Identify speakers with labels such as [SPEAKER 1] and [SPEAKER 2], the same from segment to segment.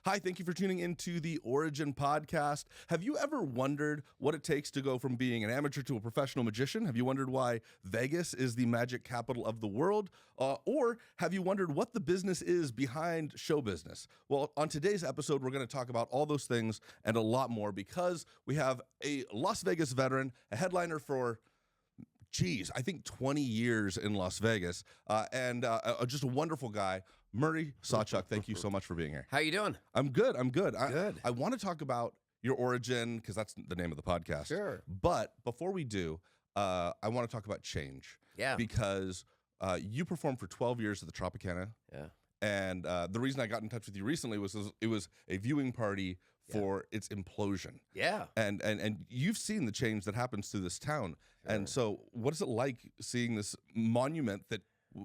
[SPEAKER 1] Hi, thank you for tuning into the Origin podcast. Have you ever wondered what it takes to go from being an amateur to a professional magician? Have you wondered why Vegas is the magic capital of the world? Or have you wondered what the business is behind show business? Well, on today's episode, we're going to talk about all those things and a lot more because we have a Las Vegas veteran, a headliner for I think 20 years in Las Vegas, and just a wonderful guy, Murray Sawchuck. Thank you so much for being here.
[SPEAKER 2] How you doing?
[SPEAKER 1] I'm good.
[SPEAKER 2] Good.
[SPEAKER 1] I want to talk about your origin because that's the name of the podcast.
[SPEAKER 2] Sure.
[SPEAKER 1] But before we do, I want to talk about change.
[SPEAKER 2] Yeah.
[SPEAKER 1] Because you performed for 12 years at the Tropicana.
[SPEAKER 2] Yeah.
[SPEAKER 1] And the reason I got in touch with you recently was it was a viewing party for its implosion.
[SPEAKER 2] Yeah.
[SPEAKER 1] And you've seen the change that happens to this town.
[SPEAKER 2] Sure.
[SPEAKER 1] And so what is it like seeing this monument that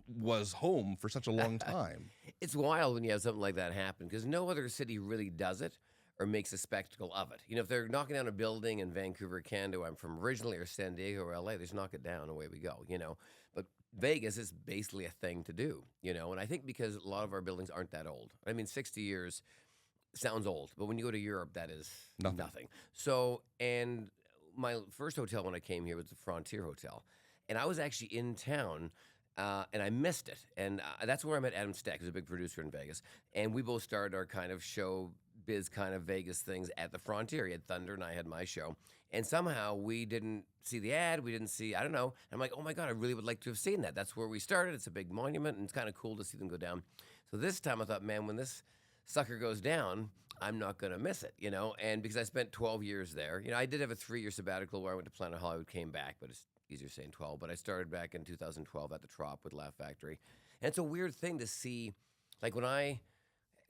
[SPEAKER 1] was home for such a long time?
[SPEAKER 2] It's wild when you have something like that happen because no other city really does it or makes a spectacle of it. You know, if they're knocking down a building in Vancouver, Canada, I'm from originally, or San Diego or LA, they just knock it down, away we go, you know. But Vegas is basically a thing to do, you know. And I think because a lot of our buildings aren't that old. I mean, 60 years sounds old, but when you go to Europe, that is nothing. So, and my first hotel when I came here was the Frontier Hotel. And I was actually in town, and I missed it. And that's where I met Adam Steck, who's a big producer in Vegas. And we both started our kind of show biz kind of Vegas things at the Frontier. He had Thunder, and I had my show. And somehow we didn't see the ad. We didn't see, I don't know. And I'm like, oh, my God, I really would like to have seen that. That's where we started. It's a big monument, and it's kind of cool to see them go down. So this time I thought, man, when this sucker goes down, I'm not going to miss it, you know? And because I spent 12 years there, you know, I did have a 3-year sabbatical where I went to Planet Hollywood, came back, but it's easier saying 12. But I started back in 2012 at the Trop with Laugh Factory. And it's a weird thing to see, like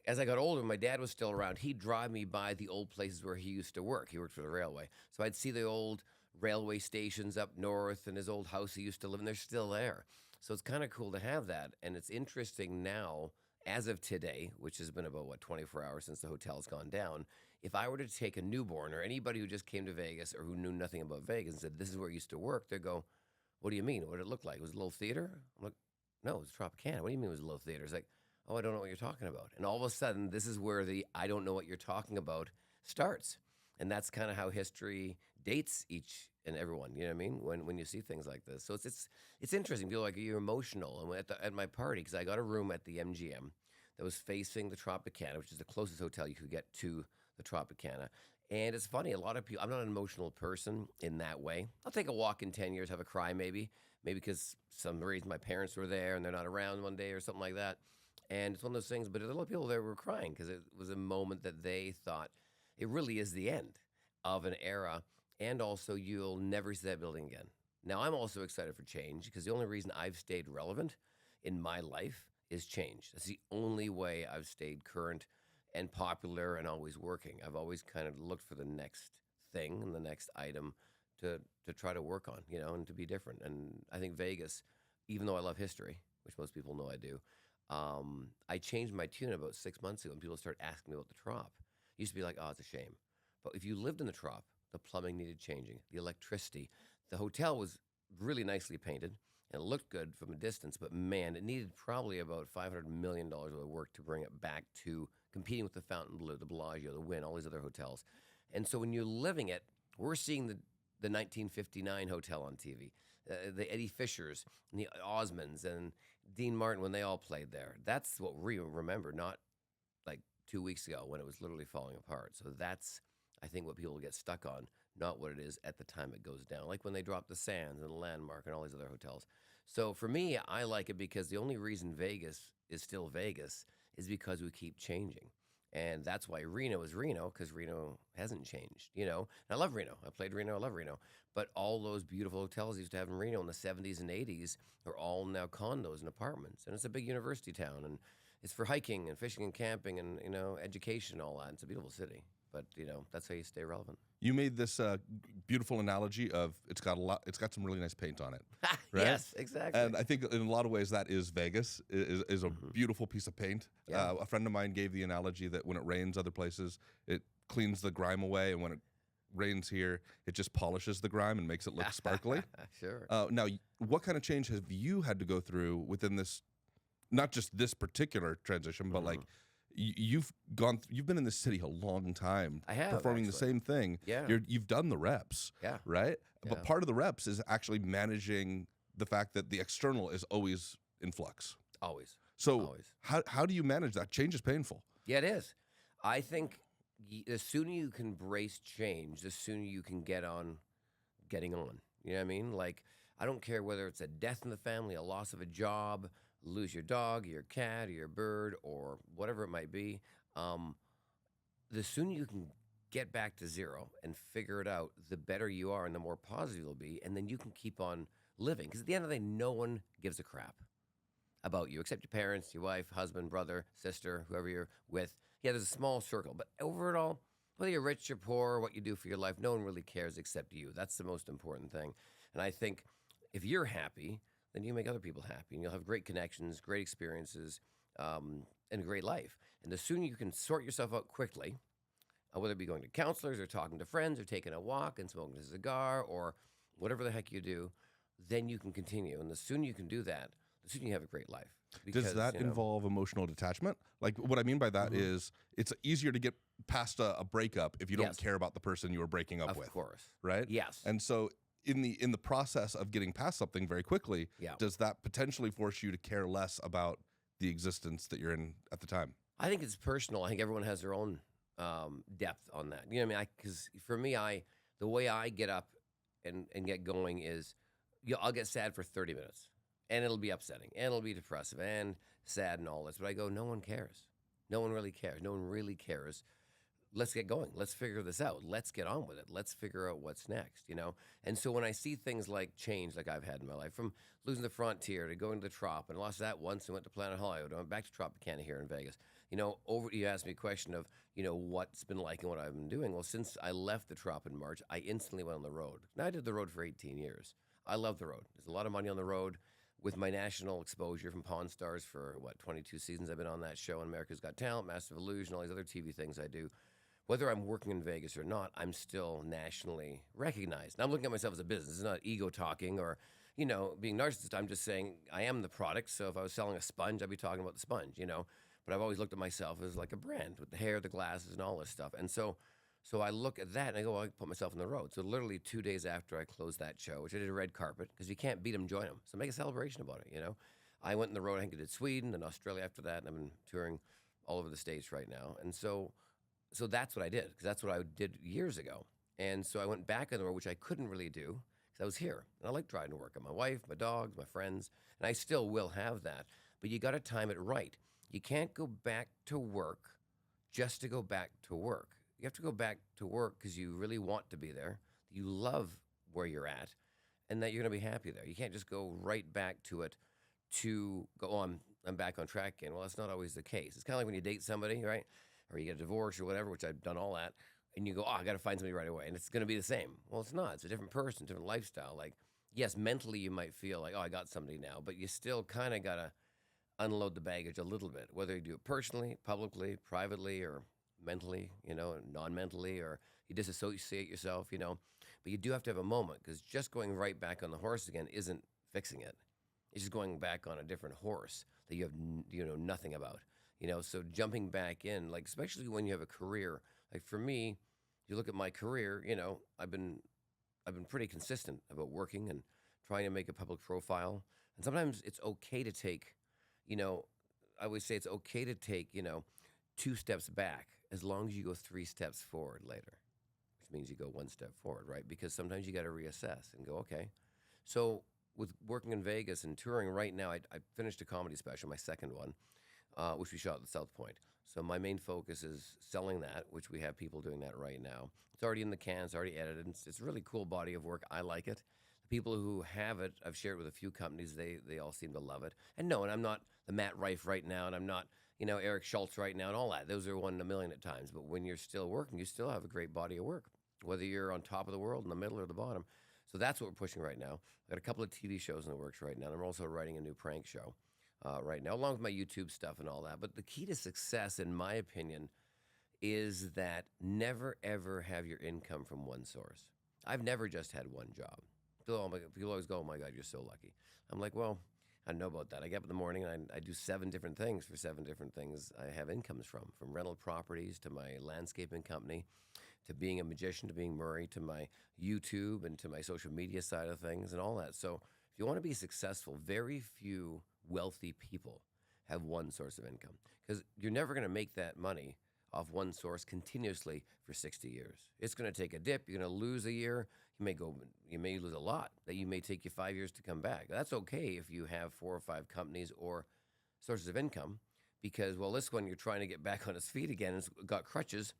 [SPEAKER 2] as I got older, my dad was still around. He'd drive me by the old places where he used to work. He worked for the railway. So I'd see the old railway stations up north and his old house he used to live in. They're still there. So it's kind of cool to have that. And it's interesting now, as of today, which has been about, 24 hours since the hotel's gone down, if I were to take a newborn or anybody who just came to Vegas or who knew nothing about Vegas and said, this is where I used to work, they'd go, what do you mean? What did it look like? Was it a little theater? I'm like, no, it was Tropicana. What do you mean it was a little theater? It's like, oh, I don't know what you're talking about. And all of a sudden, this is where the I don't know what you're talking about starts. And that's kind of how history dates each and everyone, you know what I mean? When you see things like this. So it's interesting. People are like, you're emotional. And at my party, because I got a room at the MGM that was facing the Tropicana, which is the closest hotel you could get to the Tropicana. And it's funny, a lot of people, I'm not an emotional person in that way. I'll take a walk in 10 years, have a cry maybe because some reason my parents were there and they're not around one day or something like that. And it's one of those things, but a lot of people there were crying because it was a moment that they thought it really is the end of an era. And also, you'll never see that building again. Now, I'm also excited for change because the only reason I've stayed relevant in my life is change. That's the only way I've stayed current and popular and always working. I've always kind of looked for the next thing and the next item to try to work on, you know, and to be different. And I think Vegas, even though I love history, which most people know I do, I changed my tune about 6 months ago, and people started asking me about the Trop. It used to be like, oh, it's a shame. But if you lived in the Trop, the plumbing needed changing, the electricity. The hotel was really nicely painted, and it looked good from a distance, but man, it needed probably about $500 million worth of work to bring it back to competing with the Fontainebleau, the Bellagio, the Wynn, all these other hotels. And so when you're living it, we're seeing the 1959 hotel on TV, the Eddie Fishers, and the Osmonds, and Dean Martin when they all played there. That's what we remember, not like 2 weeks ago when it was literally falling apart. So that's, I think, what people get stuck on, not what it is at the time it goes down. Like when they drop the Sands and the Landmark and all these other hotels. So for me, I like it because the only reason Vegas is still Vegas is because we keep changing. And that's why Reno is Reno, because Reno hasn't changed, you know. And I love Reno. I played Reno. I love Reno. But all those beautiful hotels used to have in Reno in the 70s and 80s are all now condos and apartments. And it's a big university town. And it's for hiking and fishing and camping and, you know, education and all that. It's a beautiful city. But, you know, that's how you stay relevant.
[SPEAKER 1] You made this beautiful analogy of it's got some really nice paint on it. Right?
[SPEAKER 2] Yes, exactly.
[SPEAKER 1] And I think in a lot of ways that is Vegas, is a beautiful piece of paint.
[SPEAKER 2] Yeah.
[SPEAKER 1] A friend of mine gave the analogy that when it rains other places, it cleans the grime away, and when it rains here, it just polishes the grime and makes it look sparkly.
[SPEAKER 2] Sure.
[SPEAKER 1] Now, what kind of change have you had to go through within this, not just this particular transition, but like you've been in this city a long time.
[SPEAKER 2] I have,
[SPEAKER 1] performing the
[SPEAKER 2] actually.
[SPEAKER 1] same thing.
[SPEAKER 2] Yeah.
[SPEAKER 1] You've done the reps.
[SPEAKER 2] Yeah.
[SPEAKER 1] Right.
[SPEAKER 2] Yeah.
[SPEAKER 1] But part of the reps is actually managing the fact that the external is always in flux.
[SPEAKER 2] Always.
[SPEAKER 1] So
[SPEAKER 2] Always.
[SPEAKER 1] how do you manage that? Change is painful.
[SPEAKER 2] Yeah, it is. I think the sooner you can brace change, the sooner you can get on getting on. You know what I mean? Like, I don't care whether it's a death in the family, a loss of a job, lose your dog, your cat, or your bird, or whatever it might be. The sooner you can get back to zero and figure it out, the better you are and the more positive you'll be. And then you can keep on living. Because at the end of the day, no one gives a crap about you except your parents, your wife, husband, brother, sister, whoever you're with. Yeah, there's a small circle. But over it all, whether you're rich or poor, what you do for your life, no one really cares except you. That's the most important thing. And I think if you're happy, then you make other people happy. And you'll have great connections, great experiences, and a great life. And the sooner you can sort yourself out quickly, whether it be going to counselors or talking to friends or taking a walk and smoking a cigar or whatever the heck you do, then you can continue. And the sooner you can do that, the sooner you have a great life. Because,
[SPEAKER 1] Does that involve emotional detachment? Like, what I mean by that is it's easier to get past a breakup if you don't care about the person you were breaking up with.
[SPEAKER 2] Of course.
[SPEAKER 1] Right?
[SPEAKER 2] Yes.
[SPEAKER 1] And so in the process of getting past something very quickly, does that potentially force you to care less about the existence that you're in at the time?
[SPEAKER 2] I think it's personal. I think everyone has their own depth on that. You know what I mean? Because for me, the way I get up and get going is, I'll get sad for 30 minutes. And it'll be upsetting, and it'll be depressive, and sad, and all this. But I go, no one cares. No one really cares. No one really cares. Let's get going. Let's figure this out. Let's get on with it. Let's figure out what's next, you know? And so when I see things like change, like I've had in my life, from losing the Frontier to going to the Trop, and I lost that once and went to Planet Hollywood, I went back to Tropicana here in Vegas. You know, you asked me a question of, you know, what's been like and what I've been doing. Well, since I left the Trop in March, I instantly went on the road. Now, I did the road for 18 years. I love the road. There's a lot of money on the road. With my national exposure from Pawn Stars for, 22 seasons I've been on that show, on America's Got Talent, Massive Illusion, all these other TV things I do. Whether I'm working in Vegas or not, I'm still nationally recognized. And I'm looking at myself as a business. It's not ego talking or, you know, being narcissist. I'm just saying I am the product. So if I was selling a sponge, I'd be talking about the sponge, you know. But I've always looked at myself as like a brand with the hair, the glasses, and all this stuff. And so I look at that and I go, well, I put myself on the road. So literally 2 days after I closed that show, which I did a red carpet, because you can't beat them, join them. So make a celebration about it, you know. I went on the road. I think I did Sweden and Australia after that, and I've been touring all over the States right now. And so that's what I did, because that's what I did years ago. And so I went back on the road, which I couldn't really do because I was here. And I like driving to work with my wife, my dogs, my friends, and I still will have that. But you got to time it right. You can't go back to work just to go back to work. You have to go back to work because you really want to be there, you love where you're at, and that you're going to be happy there. You can't just go right back to it to go, oh, I'm back on track again. Well, that's not always the case. It's kind of like when you date somebody, right? Or you get a divorce or whatever, which I've done all that, and you go, oh, I got to find somebody right away, and it's going to be the same. Well, it's not. It's a different person, different lifestyle. Like, yes, mentally you might feel like, oh, I got somebody now, but you still kind of got to unload the baggage a little bit, whether you do it personally, publicly, privately, or mentally, you know, non-mentally, or you disassociate yourself, you know. But you do have to have a moment, because just going right back on the horse again isn't fixing it. It's just going back on a different horse that you have nothing about, you know. So jumping back in, like, especially when you have a career, like for me, you look at my career, you know, I've been pretty consistent about working and trying to make a public profile. And sometimes it's okay to take, you know, I always say it's okay to take, you know, 2 steps back, as long as you go 3 steps forward later, which means you go 1 step forward, right? Because sometimes you got to reassess and go, okay. So with working in Vegas and touring right now, I finished a comedy special, my second one, which we shot at the South Point. So my main focus is selling that, which we have people doing that right now. It's already in the can, it's already edited. It's a really cool body of work. I like it. The people who have it, I've shared with a few companies, they all seem to love it. And I'm not the Matt Rife right now, and I'm not, you know, Eric Schultz right now and all that. Those are 1 in a million at times. But when you're still working, you still have a great body of work, whether you're on top of the world, in the middle, or the bottom. So that's what we're pushing right now. I've got a couple of TV shows in the works right now. And I'm also writing a new prank show right now, along with my YouTube stuff and all that. But the key to success, in my opinion, is that never, ever have your income from one source. I've never just had one job. People always go, oh, my God, you're so lucky. I'm like, well, I know about that. I get up in the morning and I do 7 different things for 7 different things I have incomes from rental properties to my landscaping company, to being a magician, to being Murray, to my YouTube and to my social media side of things and all that. So if you want to be successful, very few wealthy people have one source of income because you're never going to make that money off one source continuously for 60 years. It's going to take a dip. You're going to lose a year. You may lose a lot. That you may take you 5 years to come back. That's okay if you have 4 or 5 companies or sources of income, because this one you're trying to get back on its feet again. It's got crutches.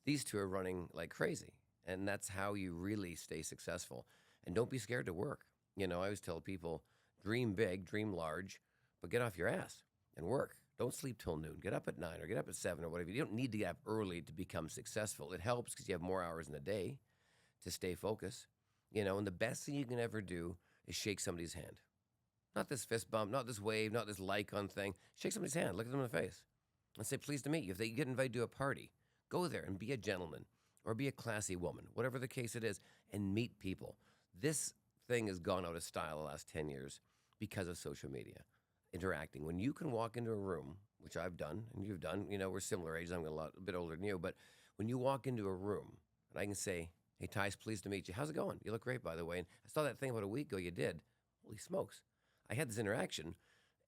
[SPEAKER 2] These 2 are running like crazy, and that's how you really stay successful. And don't be scared to work. I always tell people, dream big, dream large, but get off your ass and work. Don't sleep till noon. Get up at 9 or get up at 7 or whatever. You don't need to get up early to become successful. It helps because you have more hours in the day to stay focused. And the best thing you can ever do is shake somebody's hand. Not this fist bump, not this wave, not this like-on thing. Shake somebody's hand. Look at them in the face and say, pleased to meet you. If they get invited to a party, go there and be a gentleman or be a classy woman, whatever the case it is, and meet people. This thing has gone out of style the last 10 years because of social media. Interacting. When you can walk into a room, which I've done and you've done, we're similar ages, I'm a bit older than you, but when you walk into a room and I can say, hey, Tyce, pleased to meet you. How's it going? You look great, by the way. And I saw that thing about a week ago you did. Holy smokes. I had this interaction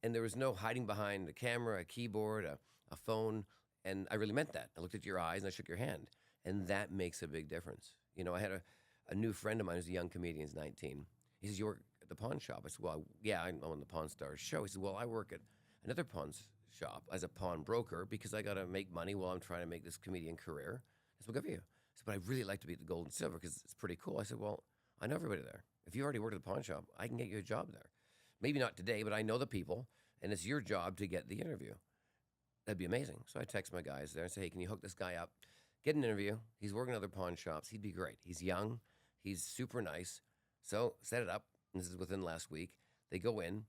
[SPEAKER 2] and there was no hiding behind a camera, a keyboard, a phone, and I really meant that. I looked at your eyes and I shook your hand, and that makes a big difference. I had a new friend of mine who's a young comedian, he's 19. He says, you work at the pawn shop? I said, well, yeah, I'm on the Pawn Stars show. He said, well, I work at another pawn shop as a pawn broker because I got to make money while I'm trying to make this comedian career. I said, well, good for you. I said, but I'd really like to be at the Gold and Silver because it's pretty cool. I said, well, I know everybody there. If you already worked at the pawn shop, I can get you a job there. Maybe not today, but I know the people, and it's your job to get the interview. That'd be amazing. So I text my guys there and say, hey, can you hook this guy up? Get an interview. He's working at other pawn shops. He'd be great. He's young. He's super nice. So set it up. This is within last week. They go in,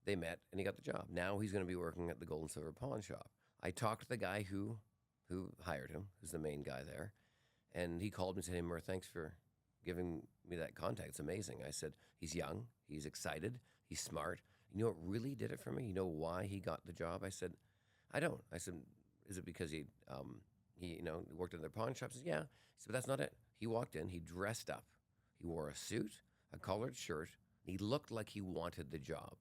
[SPEAKER 2] they met, and he got the job. Now he's going to be working at the Gold and Silver Pawn Shop. I talked to the guy who hired him, who's the main guy there, and he called me and said, hey, Murr, thanks for giving me that contact. It's amazing. I said, he's young, he's excited, he's smart. You know what really did it for me? You know why he got the job? I said, I don't. I said, is it because he worked in their pawn shops? He said, yeah. He said, but that's not it. He walked in, he dressed up. He wore a suit, a collared shirt. He looked like he wanted the job.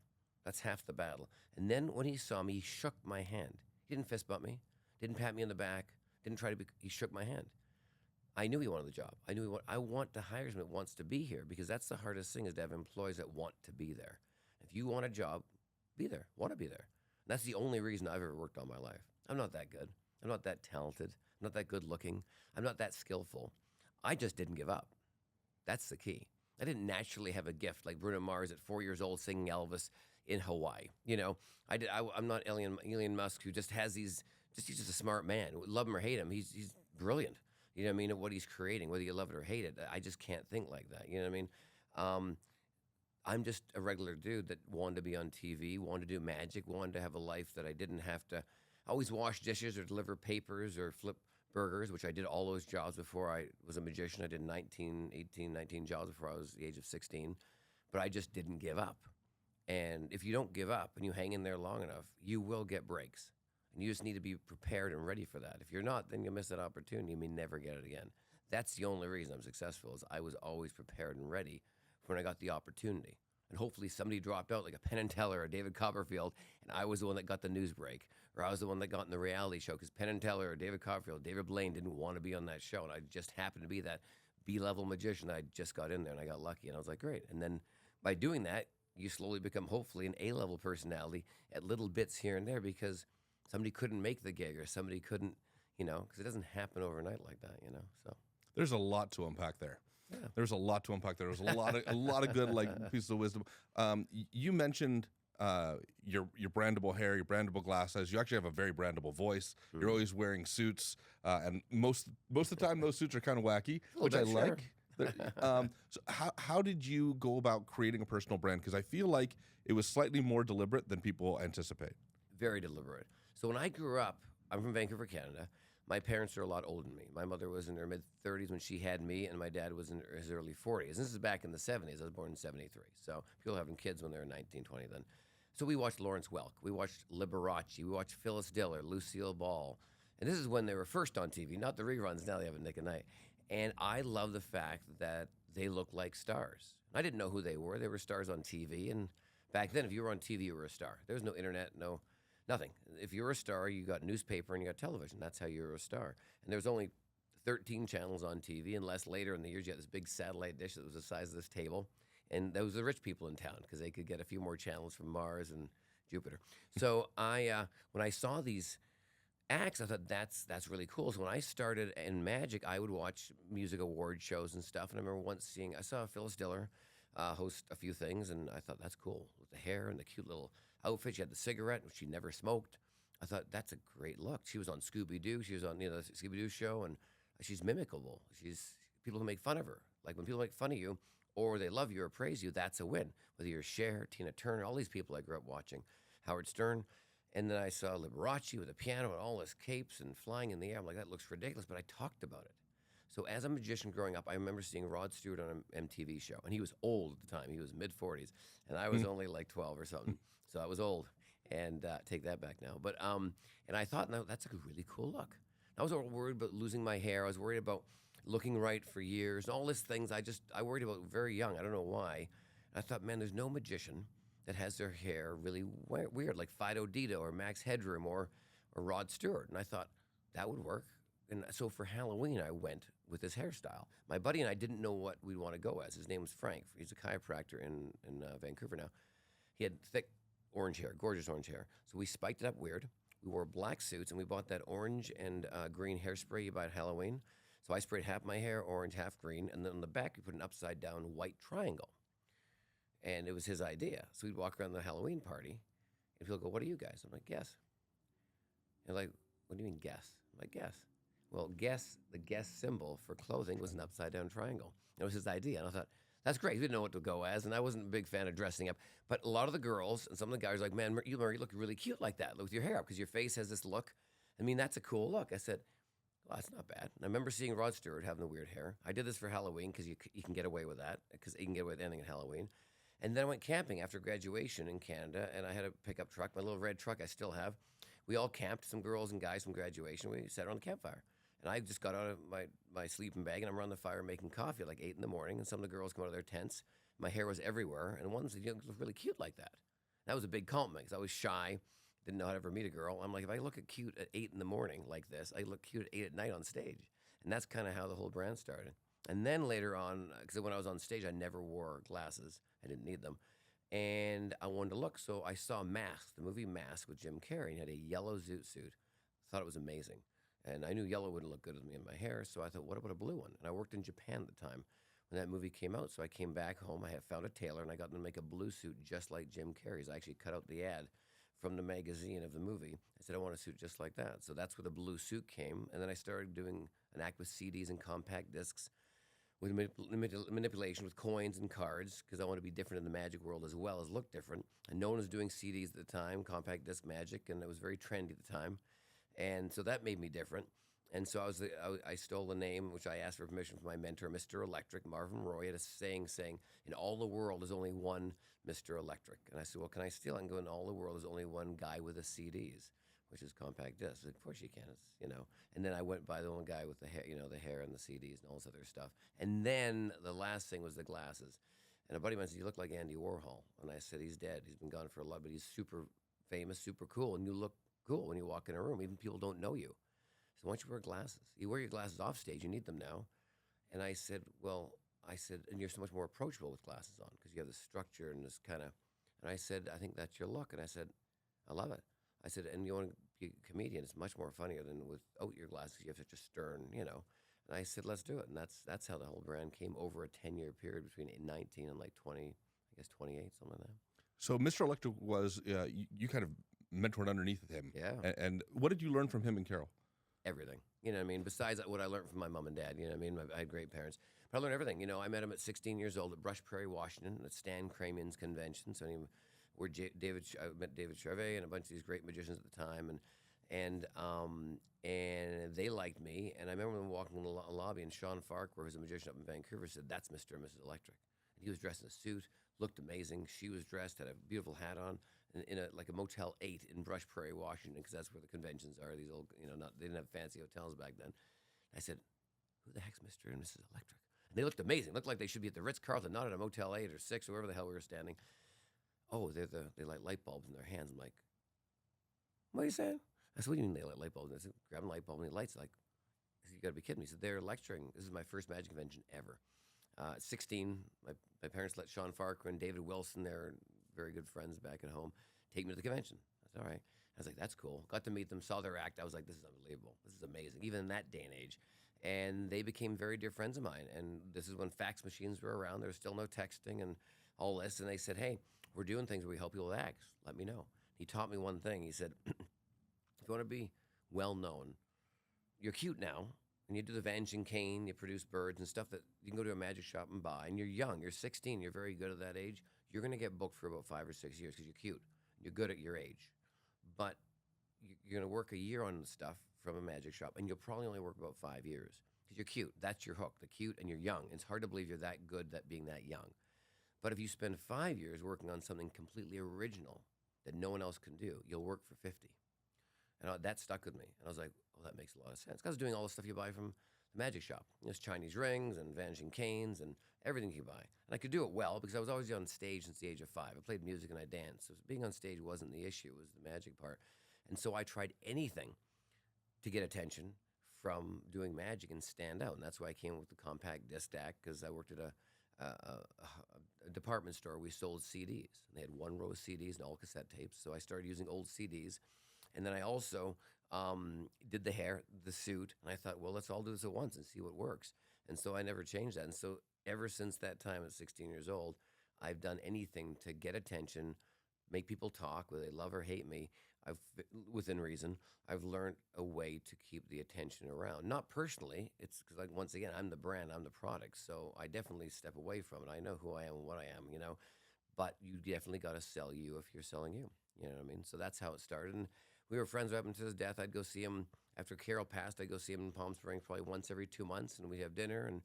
[SPEAKER 2] That's half the battle. And then when he saw me, he shook my hand. He didn't fist bump me, didn't pat me on the back, he shook my hand. I knew he wanted the job. I want to hire someone that wants to be here, because that's the hardest thing, is to have employees that want to be there. If you want a job, be there, want to be there. And that's the only reason I've ever worked all my life. I'm not that good. I'm not that talented. I'm not that good looking. I'm not that skillful. I just didn't give up. That's the key. I didn't naturally have a gift like Bruno Mars at 4 years old singing Elvis in Hawaii. I'm not Elon Musk, who just has these. He's just a smart man. Love him or hate him, he's brilliant. You know what I mean? At what he's creating, whether you love it or hate it. I just can't think like that. You know what I mean? I'm just a regular dude that wanted to be on TV, wanted to do magic, wanted to have a life that I didn't have to always wash dishes or deliver papers or flip burgers, which I did all those jobs before I was a magician. I did 19 jobs before I was the age of 16. But I just didn't give up. And if you don't give up and you hang in there long enough, you will get breaks. And you just need to be prepared and ready for that. If you're not, then you'll miss that opportunity. You may never get it again. That's the only reason I'm successful, is I was always prepared and ready when I got the opportunity. And hopefully somebody dropped out, like a Penn and Teller or David Copperfield, and I was the one that got the news break. Or I was the one that got in the reality show, because Penn and Teller or David Copperfield, David Blaine didn't want to be on that show. And I just happened to be that B-level magician. I just got in there and I got lucky. And I was like, great. And then by doing that, you slowly become hopefully an A-level personality at little bits here and there, because somebody couldn't make the gig, or somebody couldn't, because it doesn't happen overnight like that, so.
[SPEAKER 1] There's a lot to unpack there.
[SPEAKER 2] Yeah.
[SPEAKER 1] There's a lot to unpack there. There's a lot of good pieces of wisdom. You mentioned your brandable hair, your brandable glasses. You actually have a very brandable voice. Mm-hmm. You're always wearing suits, and most of the time those suits are kind of wacky, which I like. So how did you go about creating a personal brand? Because I feel like it was slightly more deliberate than people anticipate.
[SPEAKER 2] Very deliberate. So when I grew up, I'm from Vancouver, Canada. My parents are a lot older than me. My mother was in her mid-30s when she had me, and my dad was in his early 40s. This is back in the 70s. I was born in 73. So people having kids when they were 19, 20 then. So we watched Lawrence Welk, we watched Liberace, we watched Phyllis Diller, Lucille Ball. And this is when they were first on TV, not the reruns. Now they have a Nick at Night. And I love the fact that they look like stars. I didn't know who they were. They were stars on TV. And back then, if you were on TV, you were a star. There was no internet, no nothing. If you were a star, you got newspaper and you got television. That's how you were a star. And there was only 13 channels on TV, unless later in the years you had this big satellite dish that was the size of this table. And those were the rich people in town because they could get a few more channels from Mars and Jupiter. So when I saw these acts, I thought that's really cool. So when I started in magic, I would watch music award shows and stuff. And I remember once I saw Phyllis Diller host a few things, and I thought that's cool with the hair and the cute little outfit. She had the cigarette, which she never smoked. I thought that's a great look. She was on Scooby Doo. She was on the Scooby Doo show, and she's mimicable. People who make fun of her. Like when people make fun of you, or they love you or praise you, that's a win. Whether you're Cher, Tina Turner, all these people I grew up watching, Howard Stern. And then I saw Liberace with a piano and all his capes and flying in the air. I'm like, that looks ridiculous, but I talked about it. So as a magician growing up, I remember seeing Rod Stewart on an MTV show, and he was old at the time. He was mid-40s, and I was only like 12 or something. So I was old, and take that back now. But and I thought, no, that's a really cool look. I was worried about losing my hair. I was worried about looking right for years. All these things I worried about very young. I don't know why. I thought, man, there's no magician that has their hair really weird, like Fido Dido or Max Headroom or Rod Stewart. And I thought, that would work. And so for Halloween, I went with this hairstyle. My buddy and I didn't know what we'd want to go as. His name was Frank. He's a chiropractor in Vancouver now. He had thick orange hair, gorgeous orange hair. So we spiked it up weird. We wore black suits, and we bought that orange and green hairspray you buy at Halloween. So I sprayed half my hair orange, half green, and then on the back we put an upside-down white triangle. And it was his idea. So we'd walk around the Halloween party, and people go, "What are you guys?" I'm like, "Guess." And like, "What do you mean guess?" I'm like, "Guess." Well, the guess symbol for clothing was an upside-down triangle. It was his idea, and I thought, that's great. We didn't know what to go as, and I wasn't a big fan of dressing up. But a lot of the girls and some of the guys were like, "Man, you look really cute like that, with your hair up, because your face has this look. I mean, that's a cool look." I said, well, that's not bad. And I remember seeing Rod Stewart having the weird hair. I did this for Halloween because you can get away with that, because you can get away with anything at Halloween. And then I went camping after graduation in Canada, and I had a pickup truck, my little red truck I still have. We all camped, some girls and guys from graduation. We sat around the campfire. And I just got out of my sleeping bag, and I'm around the fire making coffee at like 8 in the morning, and some of the girls come out of their tents. My hair was everywhere, and one said, "You look really cute like that." That was a big compliment, because I was shy, didn't know how to ever meet a girl. I'm like, if I look cute at 8 in the morning like this, I look cute at 8 at night on stage. And that's kind of how the whole brand started. And then later on, because when I was on stage, I never wore glasses. I didn't need them. And I wanted to look, so I saw Mask, the movie Mask with Jim Carrey, and he had a yellow zoot suit. Thought it was amazing. And I knew yellow wouldn't look good with me in my hair, so I thought, what about a blue one? And I worked in Japan at the time when that movie came out, so I came back home. I had found a tailor, and I got them to make a blue suit just like Jim Carrey's. I actually cut out the ad from the magazine of the movie. I said, I want a suit just like that. So that's where the blue suit came. And then I started doing an act with CDs and compact discs with manipulation with coins and cards, because I want to be different in the magic world as well as look different. And no one was doing CDs at the time, compact disc magic, and it was very trendy at the time. And so that made me different. And so I stole the name, which I asked for permission from my mentor, Mr. Electric, Marvin Roy, had a saying, in all the world there's only one Mr. Electric. And I said, well, can I steal it? And go, in all the world there's only one guy with the CDs, which is compact discs. Of course you can, And then I went by the one guy with the hair, the hair and the CDs and all this other stuff. And then the last thing was the glasses. And a buddy of mine said, you look like Andy Warhol. And I said, he's dead. He's been gone for a lot, but he's super famous, super cool. And you look cool when you walk in a room. Even people don't know you. So why don't you wear glasses? You wear your glasses off stage. You need them now. And I said, and you're so much more approachable with glasses on, because you have this structure and this kind of, and I said, I think that's your look. And I said, I love it. I said, and you want to be a comedian, it's much more funnier than without your glasses. You have such a stern, And I said, let's do it. And that's how the whole brand came over a 10-year period between 19 and like 20, I guess 28, something like that.
[SPEAKER 1] So Mr. Electric was, you kind of mentored underneath him.
[SPEAKER 2] Yeah.
[SPEAKER 1] And what did you learn from him and Carol?
[SPEAKER 2] Everything. Besides what I learned from my mom and dad, I had great parents. But I learned everything. I met him at 16 years old at Brush Prairie, Washington, at Stan Kramen's convention. So I met David Charvet and a bunch of these great magicians at the time, and they liked me. And I remember them walking in the lobby, and Sean Farquhar, who's a magician up in Vancouver, said, "That's Mr. and Mrs. Electric." And he was dressed in a suit, looked amazing. She was dressed, had a beautiful hat on, in a like a Motel 8 in Brush Prairie, Washington, because that's where the conventions are. These old, not they didn't have fancy hotels back then. I said, "Who the heck's Mr. and Mrs. Electric?" And they looked amazing. Looked like they should be at the Ritz Carlton, not at a Motel 8 or 6 or wherever the hell we were standing. Oh, they light light bulbs in their hands. I'm like, "What are you saying?" I said, "What do you mean they light light bulbs?" I said, "Grab a light bulb and he lights." Like, I said, "You got to be kidding me." He said, "They're lecturing. This is my first magic convention ever." At 16, my parents let Sean Farquhar and David Wilson, they're very good friends back at home, take me to the convention. I said, all right. I was like, that's cool. Got to meet them, saw their act. I was like, this is unbelievable. This is amazing, even in that day and age. And they became very dear friends of mine. And this is when fax machines were around. There was still no texting and all this. And they said, hey, we're doing things where we help people with acts. Let me know. He taught me one thing. He said, if you want to be well known, you're cute now. And you do the vanishing cane, you produce birds and stuff that you can go to a magic shop and buy. And you're young, you're 16, you're very good at that age. You're going to get booked for about 5 or 6 years because you're cute. You're good at your age. But you're going to work a year on the stuff from a magic shop, and you'll probably only work about 5 years because you're cute. That's your hook, the cute, and you're young. It's hard to believe you're that good at being that young. But if you spend 5 years working on something completely original that no one else can do, you'll work for 50. And that stuck with me. And I was like, oh, that makes a lot of sense. Because I was doing all the stuff you buy from the magic shop. There's Chinese rings and vanishing canes and everything you buy. And I could do it well because I was always on stage since the age of 5. I played music and I danced. So being on stage wasn't the issue. It was the magic part. And so I tried anything to get attention from doing magic and stand out. And that's why I came with the compact disc deck, because I worked at a department store. We sold CDs. And they had one row of CDs and all cassette tapes. So I started using old CDs. And then I also did the hair, the suit, and I thought, well, let's all do this at once and see what works. And so I never changed that. And so ever since that time at 16 years old, I've done anything to get attention, make people talk, whether they love or hate me. Within reason, I've learned a way to keep the attention around. Not personally. It's because, like, once again, I'm the brand, I'm the product. So I definitely step away from it. I know who I am and what I am, But you definitely got to sell you if you're selling you. You know what I mean? So that's how it started. And we were friends right up until his death. I'd go see him after Carol passed. I'd go see him in Palm Springs probably once every 2 months, and we'd have dinner and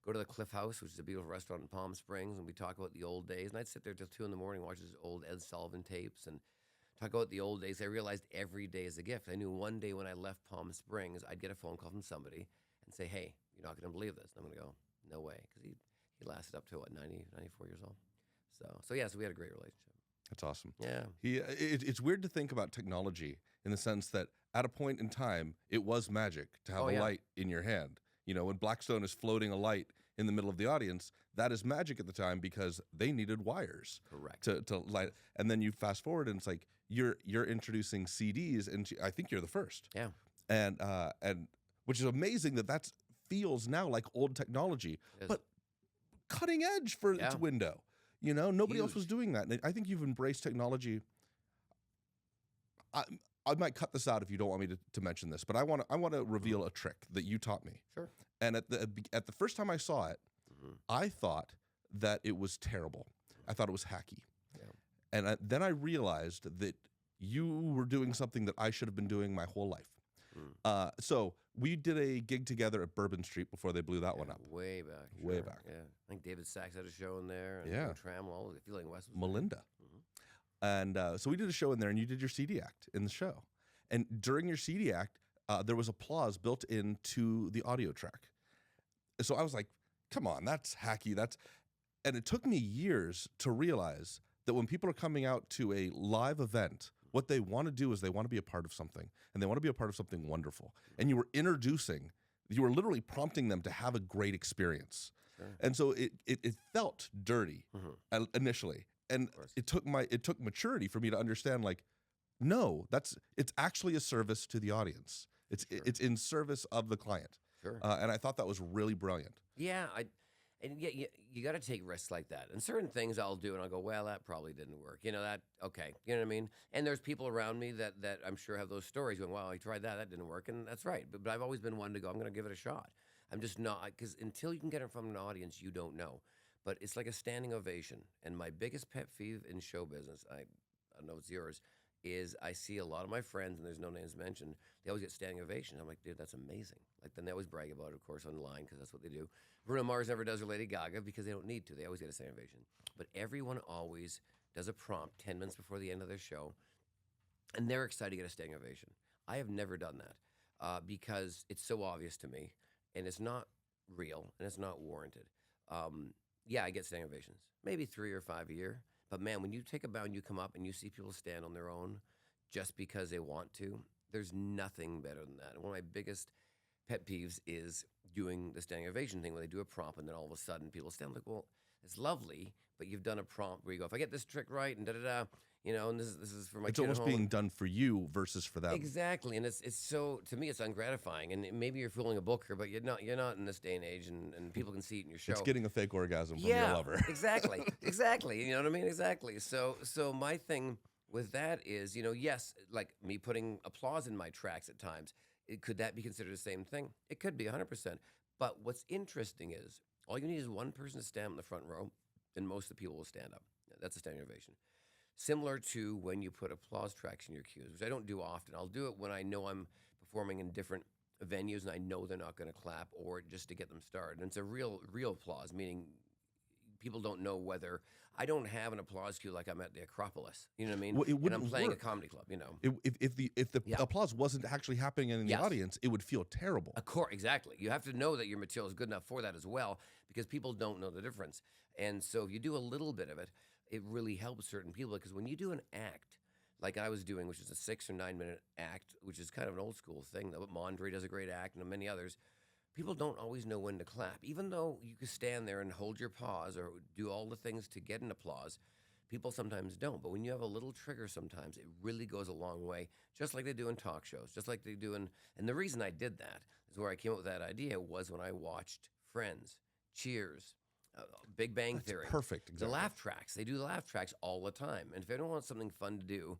[SPEAKER 2] go to the Cliff House, which is a beautiful restaurant in Palm Springs, and we talk about the old days. And I'd sit there till 2 in the morning, watch his old Ed Sullivan tapes and talk about the old days. I realized every day is a gift. I knew one day when I left Palm Springs, I'd get a phone call from somebody and say, hey, you're not going to believe this. And I'm going to go, no way, because he lasted up to, 94 years old. So we had a great relationship.
[SPEAKER 1] That's awesome.
[SPEAKER 2] Yeah.
[SPEAKER 1] It's weird to think about technology in the sense that at a point in time, it was magic to have a light in your hand. When Blackstone is floating a light in the middle of the audience, that is magic at the time because they needed wires.
[SPEAKER 2] Correct.
[SPEAKER 1] To light. And then you fast forward and it's like you're introducing CDs, and I think you're the first.
[SPEAKER 2] Yeah.
[SPEAKER 1] And which is amazing that feels now like old technology, but cutting edge for its window. Nobody else was doing that. And I think you've embraced technology. I might cut this out if you don't want me to mention this, but I want to reveal a trick that you taught me.
[SPEAKER 2] Sure.
[SPEAKER 1] And at the first time I saw it, I thought that it was terrible. I thought it was hacky. Yeah. And then I realized that you were doing something that I should have been doing my whole life. So we did a gig together at Bourbon Street before they blew that one up.
[SPEAKER 2] Way back. Sure.
[SPEAKER 1] Way back.
[SPEAKER 2] Yeah. I think David Sachs had a show in there. And Tramwell. I feel like West was
[SPEAKER 1] Melinda. And so we did a show in there, and you did your CD act in the show. And during your CD act, there was applause built into the audio track. So I was like, come on, that's hacky. And it took me years to realize that when people are coming out to a live event, what they want to do is they want to be a part of something, and they want to be a part of something wonderful. And you were literally prompting them to have a great experience. Sure. And so it felt dirty initially. And it took maturity for me to understand, like, no, it's actually a service to the audience. It's in service of the client.
[SPEAKER 2] Sure.
[SPEAKER 1] And I thought that was really brilliant.
[SPEAKER 2] Yeah, you got to take risks like that. And certain things I'll do, and I'll go, well, that probably didn't work. Okay. You know what I mean? And there's people around me that I'm sure have those stories going, wow, I tried that didn't work. And that's right. But I've always been one to go, I'm going to give it a shot. I'm just not, because until you can get in front of an audience, you don't know. But it's like a standing ovation. And my biggest pet peeve in show business, I know it's yours, is I see a lot of my friends, and there's no names mentioned, they always get standing ovation. I'm like, dude, that's amazing. Like, then they always brag about it, of course, online, because that's what they do. Bruno Mars never does, or Lady Gaga, because they don't need to. They always get a standing ovation. But everyone always does a prompt 10 minutes before the end of their show, and they're excited to get a standing ovation. I have never done that because it's so obvious to me, and it's not real, and it's not warranted. Yeah, I get standing ovations, maybe 3 or 5 a year. But man, when you take a bow and you come up and you see people stand on their own just because they want to, there's nothing better than that. And one of my biggest pet peeves is doing the standing ovation thing where they do a prompt and then all of a sudden people stand. I'm like, well, it's lovely, but you've done a prompt where you go, if I get this trick right and da-da-da, and this is for my
[SPEAKER 1] It's
[SPEAKER 2] kid at
[SPEAKER 1] almost
[SPEAKER 2] home.
[SPEAKER 1] being done for you versus for them.
[SPEAKER 2] Exactly, and it's so, to me, it's ungratifying. And maybe you're fooling a booker, but you're not in this day and age, and people can see it in your show.
[SPEAKER 1] It's getting a fake orgasm from your lover.
[SPEAKER 2] exactly. You know what I mean? Exactly. So my thing with that is, yes, like me putting applause in my tracks at times, could that be considered the same thing? It could be 100%. But what's interesting is all you need is one person to stand in the front row, and most of the people will stand up. That's a standing ovation. Similar to when you put applause tracks in your cues, which I don't do often. I'll do it when I know I'm performing in different venues and I know they're not going to clap, or just to get them started. And it's a real applause, meaning people don't know whether I don't have an applause cue like I'm at the Acropolis. You know what I mean?
[SPEAKER 1] Well, it
[SPEAKER 2] and I'm
[SPEAKER 1] wouldn't
[SPEAKER 2] playing
[SPEAKER 1] work.
[SPEAKER 2] a comedy club.
[SPEAKER 1] If the applause wasn't actually happening in the
[SPEAKER 2] Yes.
[SPEAKER 1] audience, it would feel terrible.
[SPEAKER 2] Of course, exactly. You have to know that your material is good enough for that as well, because people don't know the difference. And so if you do a little bit of it, it really helps certain people, because when you do an act like I was doing, which is a 6 or 9 minute act, which is kind of an old school thing, though, but Mondre does a great act and many others, people don't always know when to clap. Even though you can stand there and hold your pause or do all the things to get an applause, people sometimes don't. But when you have a little trigger sometimes, it really goes a long way, just like they do in talk shows, just like they do in, and the reason I did that is where I came up with that idea was when I watched Friends, Cheers, Big Bang Theory.
[SPEAKER 1] Perfect.
[SPEAKER 2] The
[SPEAKER 1] Exactly.
[SPEAKER 2] laugh tracks. They do the laugh tracks all the time. And if anyone wants something fun to do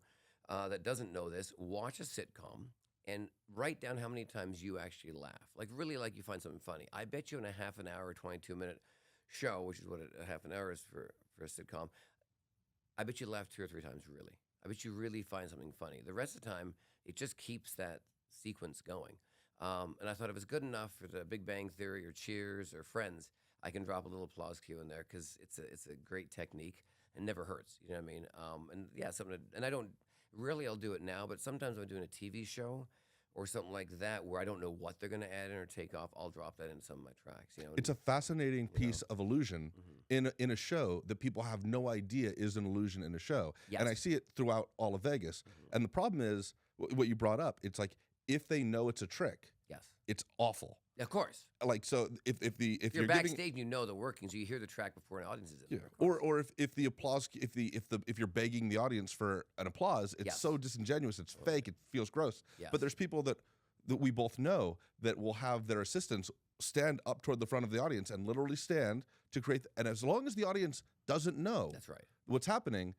[SPEAKER 2] that doesn't know this, watch a sitcom and write down how many times you actually laugh. Like really like you find something funny. I bet you in a half an hour, 22-minute show, which is what a half an hour is for a sitcom, I bet you laugh 2 or 3 times really. I bet you really find something funny. The rest of the time, it just keeps that sequence going. And I thought if it's good enough for the Big Bang Theory or Cheers or Friends, I can drop a little applause cue in there because it's a great technique and never hurts. You know what I mean? And yeah, and I don't rarely I'll do it now, but sometimes when I'm doing a TV show or something like that where I don't know what they're going to add in or take off, I'll drop that in some of my tracks.
[SPEAKER 1] It's a fascinating piece of illusion in a show that people have no idea is an illusion in a show.
[SPEAKER 2] Yes.
[SPEAKER 1] And I see it throughout all of Vegas. And the problem is what you brought up. It's like if they know it's a trick,
[SPEAKER 2] Yes,
[SPEAKER 1] it's awful.
[SPEAKER 2] of course.
[SPEAKER 1] Like so, if
[SPEAKER 2] You're
[SPEAKER 1] you're
[SPEAKER 2] backstage,
[SPEAKER 1] giving,
[SPEAKER 2] you know the workings. You hear the track before an audience is in
[SPEAKER 1] yeah.
[SPEAKER 2] there. Of course.
[SPEAKER 1] or if the applause if you're begging the audience for an applause, it's
[SPEAKER 2] Yes.
[SPEAKER 1] so disingenuous, it's fake, it feels gross.
[SPEAKER 2] Yes.
[SPEAKER 1] But there's people that we both know that will have their assistants stand up toward the front of the audience and literally stand to create. And as long as the audience doesn't know
[SPEAKER 2] That's right.
[SPEAKER 1] what's happening,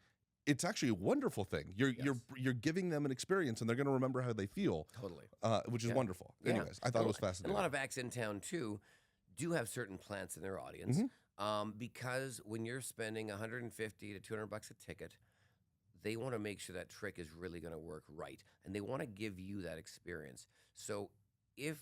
[SPEAKER 1] it's actually a wonderful thing. You're giving them an experience, and they're going to remember how they feel.
[SPEAKER 2] Totally.
[SPEAKER 1] Which is
[SPEAKER 2] Yeah.
[SPEAKER 1] wonderful.
[SPEAKER 2] Yeah.
[SPEAKER 1] Anyways, I thought it was
[SPEAKER 2] And
[SPEAKER 1] fascinating.
[SPEAKER 2] a lot of acts in town too do have certain plants in their audience because when you're spending $150 to $200 a ticket, they want to make sure that trick is really going to work right, and they want to give you that experience. So if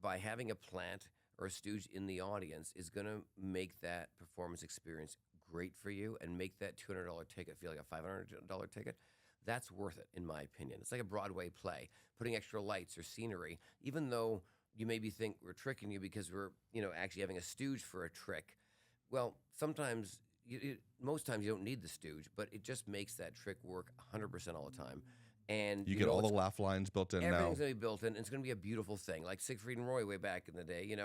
[SPEAKER 2] by having a plant or a stooge in the audience is going to make that performance experience great for you and make that $200 ticket feel like a $500 ticket, that's worth it, in my opinion. It's like a Broadway play, putting extra lights or scenery, even though you maybe think we're tricking you because we're, actually having a stooge for a trick. Well, sometimes, most times you don't need the stooge, but it just makes that trick work 100% all the time. And
[SPEAKER 1] you get all the laugh lines built in now.
[SPEAKER 2] everything's going to be built in, and it's going to be a beautiful thing. Like Siegfried and Roy way back in the day,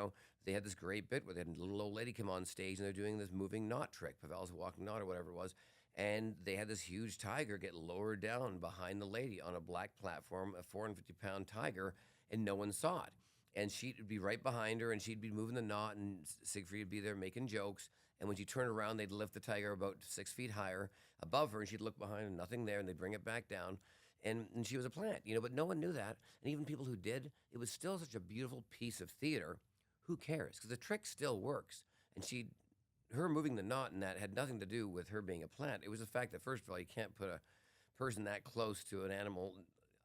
[SPEAKER 2] they had this great bit where they had a little old lady come on stage, and they're doing this moving knot trick, Pavel's walking knot or whatever it was, and they had this huge tiger get lowered down behind the lady on a black platform, a 450-pound tiger, and no one saw it. And she'd be right behind her, and she'd be moving the knot, and Siegfried would be there making jokes. And when she turned around, they'd lift the tiger about 6 feet higher above her, and she'd look behind and nothing there, and they'd bring it back down. And she was a plant, but no one knew that. And even people who did, it was still such a beautiful piece of theater. Who cares? Because the trick still works. And her moving the knot and that had nothing to do with her being a plant. It was the fact that, first of all, you can't put a person that close to an animal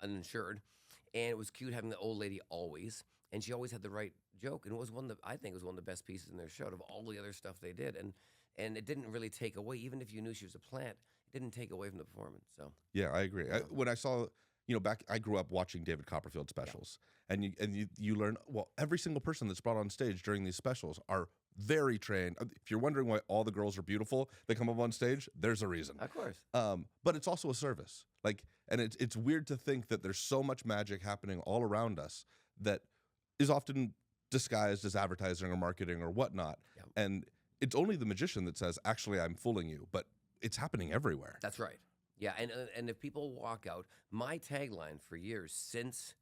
[SPEAKER 2] uninsured. And it was cute having the old lady always. And she always had the right joke. And it was I think it was one of the best pieces in their show of all the other stuff they did. And it didn't really take away, even if you knew she was a plant, didn't take away from the performance. So
[SPEAKER 1] Yeah, I agree.
[SPEAKER 2] yeah,
[SPEAKER 1] When I saw, back, I grew up watching David Copperfield
[SPEAKER 2] yeah,
[SPEAKER 1] specials, and you learn, well, every single person that's brought on stage during these specials are very trained. If you're wondering why all the girls are beautiful, they come up on stage. There's a reason.
[SPEAKER 2] of course.
[SPEAKER 1] But it's also a service. Like, and it's weird to think that there's so much magic happening all around us that is often disguised as advertising or marketing or whatnot.
[SPEAKER 2] Yeah.
[SPEAKER 1] And it's only the magician that says, actually, I'm fooling you, but it's happening everywhere.
[SPEAKER 2] That's right. Yeah, and if people walk out, my tagline for years since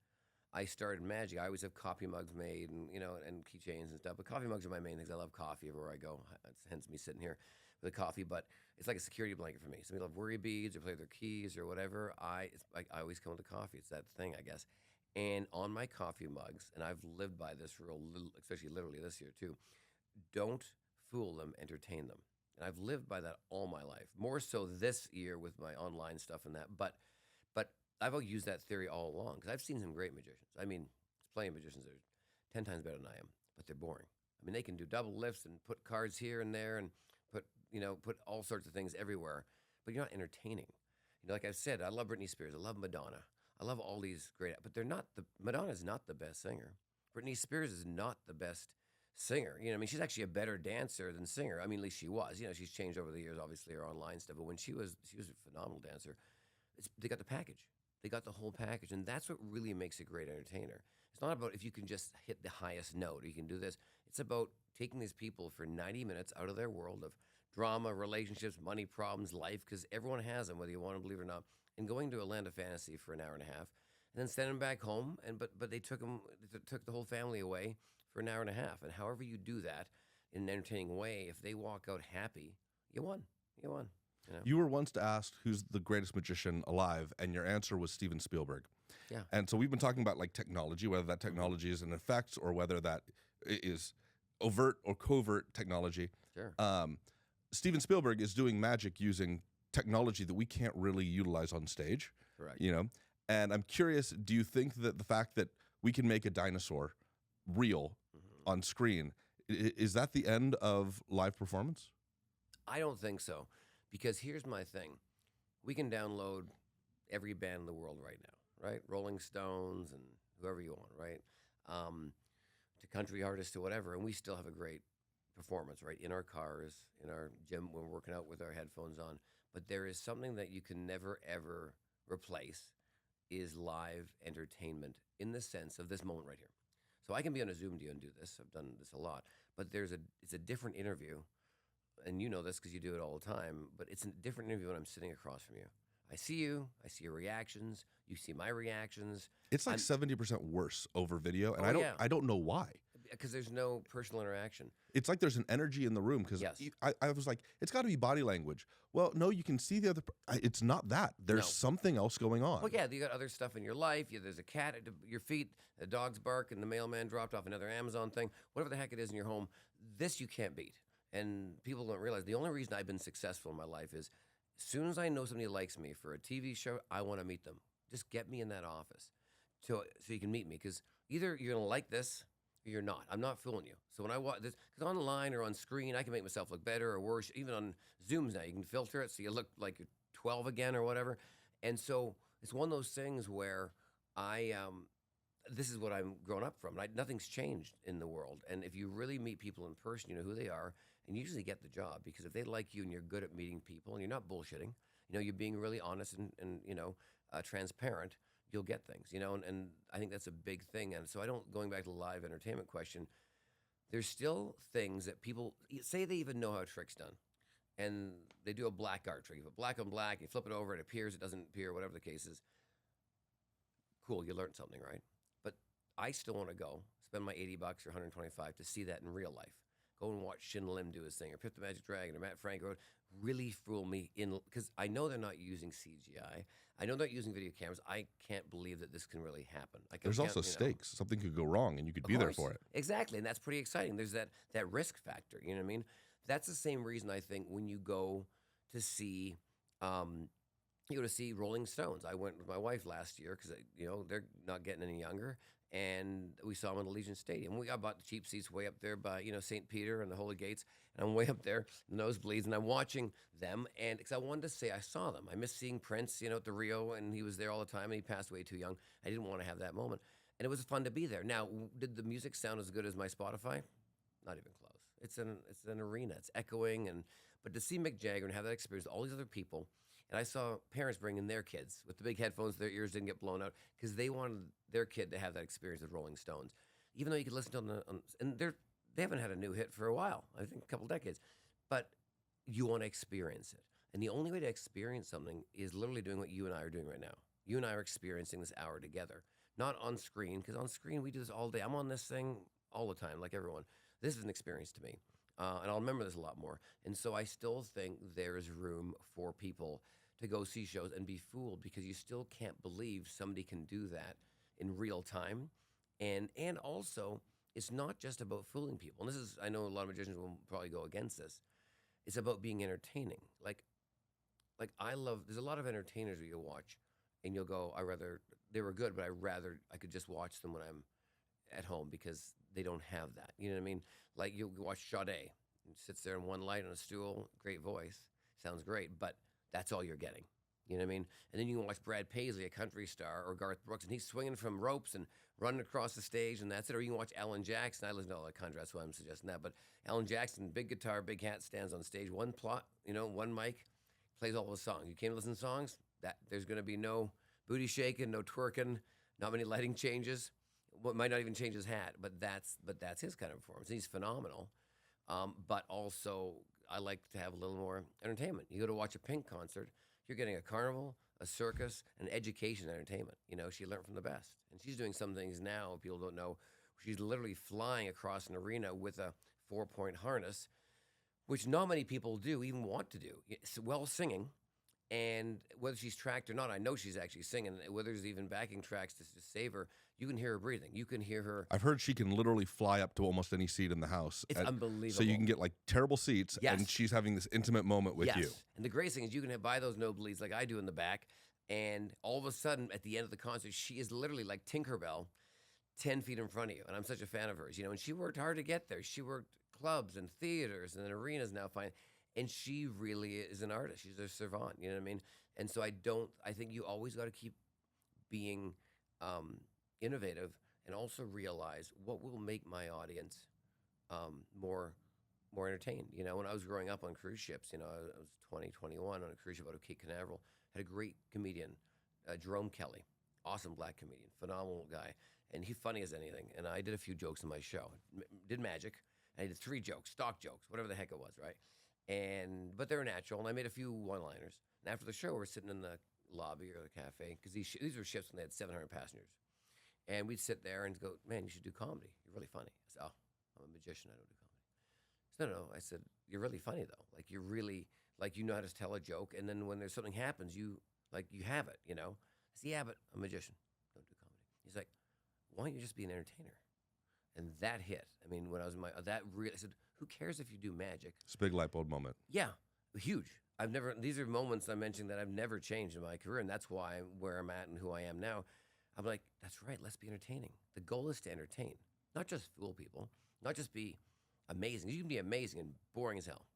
[SPEAKER 2] I started magic, I always have coffee mugs made and and keychains and stuff. But coffee mugs are my main things. I love coffee everywhere I go. Hence me sitting here with a coffee. But it's like a security blanket for me. Some people have worry beads or play with their keys or whatever. It's like I always come with the coffee. It's that thing, I guess. And on my coffee mugs, and I've lived by this rule, especially literally this year too. Don't fool them, entertain them. And I've lived by that all my life. More so this year with my online stuff and that. But I've used that theory all along because I've seen some great magicians. I mean, there's plenty of magicians that are 10 times better than I am, but they're boring. I mean, they can do double lifts and put cards here and there and put all sorts of things everywhere, but you're not entertaining. Like I said, I love Britney Spears. I love Madonna. I love all these great, but Madonna's not the best singer. Britney Spears is not the best singer. I mean, she's actually a better dancer than singer. I mean, at least she was. She's changed over the years, obviously, her online stuff. But when she was a phenomenal dancer. They got the package. They got the whole package, and that's what really makes a great entertainer. It's not about if you can just hit the highest note or you can do this. It's about taking these people for 90 minutes out of their world of drama, relationships, money problems, life, because everyone has them, whether you want to believe it or not, and going to a land of fantasy for an hour and a half, and then sending them back home. But they took the whole family away for an hour and a half. And however you do that in an entertaining way, if they walk out happy, you won. You won.
[SPEAKER 1] You were once asked who's the greatest magician alive, and your answer was Steven Spielberg.
[SPEAKER 2] Yeah.
[SPEAKER 1] And so we've been talking about like technology, whether that technology is an effect or whether that is overt or covert technology.
[SPEAKER 2] Sure.
[SPEAKER 1] Steven Spielberg is doing magic using technology that we can't really utilize on stage.
[SPEAKER 2] Correct.
[SPEAKER 1] And I'm curious, do you think that the fact that we can make a dinosaur real on screen, is that the end of live performance?
[SPEAKER 2] I don't think so. Because here's my thing. We can download every band in the world right now, right? Rolling Stones and whoever you want, right? To country artists to whatever, and we still have a great performance, right? In our cars, in our gym, when we're working out with our headphones on. But there is something that you can never, ever replace is live entertainment in the sense of this moment right here. So I can be on a Zoom deal and do this. I've done this a lot. But it's a different interview. And you know this because you do it all the time, but it's a different interview when I'm sitting across from you. I see you, I see your reactions, you see my reactions.
[SPEAKER 1] It's like 70% worse over video, and
[SPEAKER 2] Oh, yeah.
[SPEAKER 1] I don't know why.
[SPEAKER 2] Because there's no personal interaction.
[SPEAKER 1] It's like there's an energy in the room because
[SPEAKER 2] Yes.
[SPEAKER 1] I was like, it's got to be body language. Well, no, you can see the other. It's not that. There's
[SPEAKER 2] No.
[SPEAKER 1] something else going on.
[SPEAKER 2] Well, yeah, you got other stuff in your life. There's a cat at your feet, the dog's bark, and the mailman dropped off another Amazon thing. Whatever the heck it is in your home, this you can't beat. And people don't realize the only reason I've been successful in my life is as soon as I know somebody likes me for a TV show, I want to meet them. Just get me in that office so you can meet me. Because either you're going to like this or you're not. I'm not fooling you. So when I watch this, because online or on screen, I can make myself look better or worse. Even on Zooms now, you can filter it so you look like you're 12 again or whatever. And so it's one of those things where this is what I'm grown up from. Nothing's changed in the world. And if you really meet people in person, you know who they are, and you usually get the job because if they like you and you're good at meeting people and you're not bullshitting, you're being really honest and transparent, you'll get things, and I think that's a big thing. And so going back to the live entertainment question, there's still things that people say they even know how a trick's done. And they do a black art trick. You put black on black, you flip it over, it appears, it doesn't appear, whatever the case is. Cool, you learned something, right? But I still want to go spend my $80 or $125 to see that in real life. Go and watch Shin Lim do his thing, or Pip the Magic Dragon, or Matt Franco. Really fool me because I know they're not using CGI. I know they're not using video cameras. I can't believe that this can really happen.
[SPEAKER 1] There's also stakes. Something could go wrong, and you could be there for it.
[SPEAKER 2] Exactly, and that's pretty exciting. There's that risk factor. You know what I mean? That's the same reason I think when you go to see, Rolling Stones. I went with my wife last year because they're not getting any younger, and we saw him at Allegiant Stadium. I bought the cheap seats way up there by St. Peter and the Holy Gates, and I'm way up there, nosebleeds, and I'm watching them, and because I wanted to say I saw them. I miss seeing Prince, at the Rio, and he was there all the time, and he passed away too young. I didn't want to have that moment, and it was fun to be there. Now, did the music sound as good as my Spotify? Not even close. It's an arena. It's echoing, but to see Mick Jagger and have that experience with all these other people. And I saw parents bringing their kids with the big headphones, their ears didn't get blown out because they wanted their kid to have that experience with Rolling Stones. Even though you could listen to them, and they haven't had a new hit for a while, I think a couple decades, but you want to experience it. And the only way to experience something is literally doing what you and I are doing right now. You and I are experiencing this hour together, not on screen, because on screen we do this all day. I'm on this thing all the time, like everyone. This is an experience to me, and I'll remember this a lot more. And so I still think there's room for people to go see shows and be fooled because you still can't believe somebody can do that in real time. And also, it's not just about fooling people. And this is, I know a lot of magicians will probably go against this. It's about being entertaining. Like there's a lot of entertainers that you'll watch and you'll go, they were good, but I could just watch them when I'm at home because they don't have that. You know what I mean? Like you'll watch Sade, sits there in one light on a stool, great voice, sounds great, but that's all you're getting. You know what I mean? And then you can watch Brad Paisley, a country star, or Garth Brooks, and he's swinging from ropes and running across the stage, and that's it. Or you can watch Alan Jackson. I listen to all that country, that's why I'm suggesting that. But Alan Jackson, big guitar, big hat, stands on stage, one plot, one mic, plays all the songs. You came to listen to songs? There's going to be no booty shaking, no twerking, not many lighting changes. What might not even change his hat, but that's his kind of performance. He's phenomenal. But also, I like to have a little more entertainment. You go to watch a Pink concert, you're getting a carnival, a circus, an education entertainment. She learned from the best. And she's doing some things now people don't know. She's literally flying across an arena with a 4-point harness, which not many people do, even want to do. It's well singing. And whether she's tracked or not, I know she's actually singing. Whether there's even backing tracks to save her, you can hear her breathing. You can hear her.
[SPEAKER 1] I've heard she can literally fly up to almost any seat in the house.
[SPEAKER 2] It's unbelievable.
[SPEAKER 1] So you can get like terrible seats,
[SPEAKER 2] yes.
[SPEAKER 1] and she's having this intimate moment with
[SPEAKER 2] yes.
[SPEAKER 1] you.
[SPEAKER 2] And the great thing is you can buy those nosebleeds like I do in the back, and all of a sudden at the end of the concert, she is literally like Tinkerbell, 10 feet in front of you. And I'm such a fan of hers, and she worked hard to get there. She worked clubs and theaters and arenas now fine. And she really is an artist. She's a savant, you know what I mean? And so I think you always got to keep being innovative and also realize what will make my audience more entertained. When I was growing up on cruise ships, I was 20, 21 on a cruise ship out of Cape Canaveral, had a great comedian, Jerome Kelly, awesome black comedian, phenomenal guy. And he's funny as anything. And I did a few jokes in my show. Did magic. And I did 3 jokes, stock jokes, whatever the heck it was, right? But they were natural, and I made a few one-liners. And after the show, we're sitting in the lobby or the cafe, because these were ships when they had 700 passengers. And we'd sit there and go, man, you should do comedy. You're really funny. I said, oh, I'm a magician. I don't do comedy. I said, no. I said, you're really funny, though. Like, you're really, like, you know how to tell a joke, and then when there's something happens, you have it, I said, yeah, but I'm a magician. Don't do comedy. He's like, why don't you just be an entertainer? And that hit. I mean, when I was in I said, who cares if you do magic?
[SPEAKER 1] It's a big light bulb moment.
[SPEAKER 2] Yeah, huge. These are moments I'm mentioning that I've never changed in my career, and that's why I'm where I'm at and who I am now. I'm like, that's right, let's be entertaining. The goal is to entertain, not just fool people, not just be amazing. You can be amazing and boring as hell.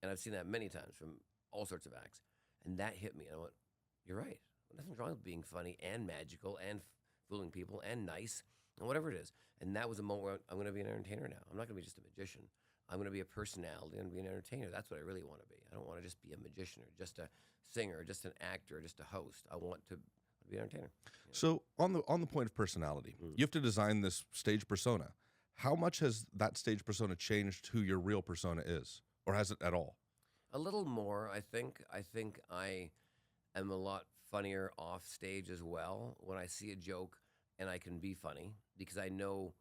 [SPEAKER 2] And I've seen that many times from all sorts of acts. And that hit me, and I went, you're right. Nothing's wrong with being funny and magical and fooling people and nice and whatever it is. And that was a moment where I'm going to be an entertainer now. I'm not going to be just a magician. I'm going to be a personality and be an entertainer. That's what I really want to be. I don't want to just be a magician or just a singer or just an actor or just a host. I want to be an entertainer.
[SPEAKER 1] So on the point of personality, you have to design this stage persona. How much has that stage persona changed who your real persona is? Or has it at all?
[SPEAKER 2] A little more, I think. I think I am a lot funnier off stage as well. When I see a joke and I can be funny, because I know